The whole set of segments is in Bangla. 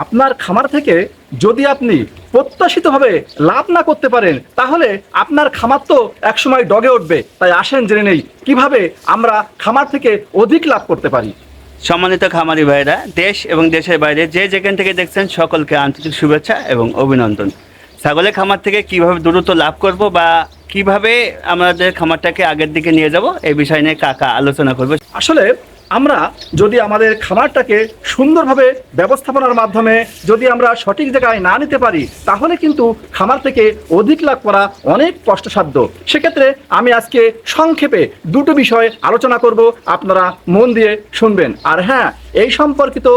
আপনার খামার থেকে যদি আপনি প্রত্যাশিতভাবে লাভ না করতে পারেন, তাহলে আপনার খামার তো একসময় ডগে উঠবে। তাই আসেন জেনে নেই কিভাবে আমরা খামার থেকে অধিক লাভ করতে পারি। সম্মানিত খামারি ভাইরা, দেশ এবং দেশের বাইরে যে যেখান থেকে দেখছেন সকলকে আন্তরিক শুভেচ্ছা এবং অভিনন্দন। ছাগলের খামার থেকে কিভাবে দ্রুত লাভ করব বা কিভাবে আমাদের খামারটাকে আগের দিকে নিয়ে যাব, এই বিষয় নিয়ে কাকা আলোচনা করবে। আসলে আমরা যদি আমাদের খামারটাকে সুন্দরভাবে ব্যবস্থাপনার মাধ্যমে যদি আমরা সঠিক জায়গায় না নিতে পারি, তাহলে কিন্তু খামার থেকে অধিক লাভ করা অনেক কষ্টসাধ্য। সেক্ষেত্রে আমি আজকে সংক্ষেপে দুটো বিষয় আলোচনা করব, আপনারা মন দিয়ে শুনবেন। আর হ্যাঁ, এই সম্পর্কিত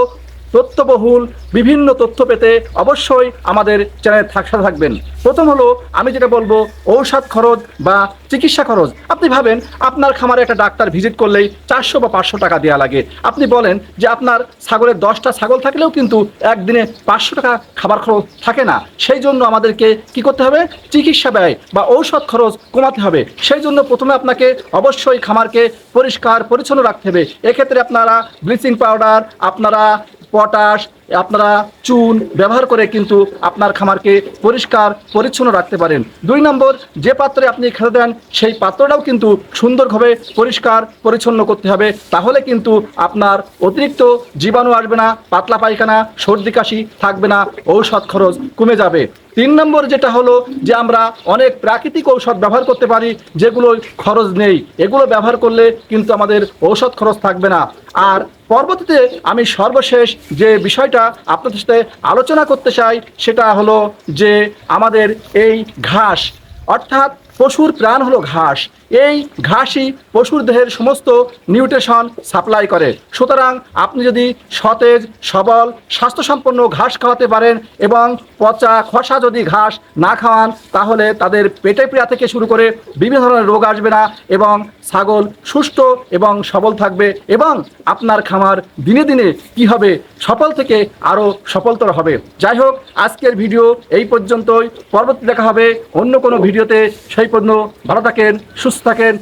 তথ্যবহুল বিভিন্ন তথ্য পেতে অবশ্যই আমাদের চ্যানেলে সাথে থাকবেন। প্রথম হলো, আমি যেটা বলবো, ঔষধ খরচ বা চিকিৎসা খরচ। আপনি ভাবেন আপনার খামারে একটা ডাক্তার ভিজিট করলেই 400 বা 500 টাকা দেওয়া লাগে। আপনি বলেন যে আপনার ছাগলের 10টা ছাগল থাকলেও কিন্তু একদিনে 500 টাকা খাবার খরচ থাকে না। সেই জন্য আমাদেরকে কি করতে হবে? চিকিৎসা ব্যয় বা ঔষধ খরচ কমাতে হবে। সেই জন্য প্রথমে আপনাকে অবশ্যই খামারকে পরিষ্কার পরিচ্ছন্ন রাখতে হবে। এক্ষেত্রে আপনারা ব্লিচিং পাউডার, আপনারা পটাশ, আপনারা চুন ব্যবহার করে কিন্তু আপনার খামারকে পরিষ্কার পরিচ্ছন্ন রাখতে পারেন। 2 নম্বর, যে পাত্রে আপনি খেতে দেন সেই পাত্রটাও কিন্তু সুন্দরভাবে পরিষ্কার পরিচ্ছন্ন করতে হবে। তাহলে কিন্তু আপনার অতিরিক্ত জীবাণু আসবে না, পাতলা পায়খানা, সর্দি কাশি থাকবে না, ঔষধ খরচ কমে যাবে। 3 নম্বর যেটা হলো যে আমরা অনেক প্রাকৃতিক ঔষধ ব্যবহার করতে পারি, যেগুলো খরচ নেই। এগুলো ব্যবহার করলে কিন্তু আমাদের ঔষধ খরচ থাকবে না। আর পরবর্তীতে আমি সর্বশেষ যে বিষয়টা আপনাদের সাথে আলোচনা করতে চাই, সেটা হলো যে আমাদের এই ঘাস, অর্থাৎ পশুর প্রাণ হলো ঘাস। এই ঘাসই পশুর দেহের সমস্ত নিউট্রিশন সাপ্লাই করে। সুতরাং আপনি যদি সতেজ, সবল, স্বাস্থ্যসম্পন্ন ঘাস খাওয়াতে পারেন এবং পচা খসা যদি ঘাস না খাওয়ান, তাহলে তাদের পেটে পীড়া থেকে শুরু করে বিভিন্ন ধরনের রোগ আসবে না এবং ছাগল সুস্থ এবং সবল থাকবে এবং আপনার খামার দিনে দিনে কি হবে, সফল থেকে আরও সফলতর হবে। যাই হোক, আজকের ভিডিও এই পর্যন্তই। পরবর্তী দেখা হবে অন্য কোনো ভিডিওতে। সেই পর্যন্ত ভালো থাকেন, সুস্থ থাকেন।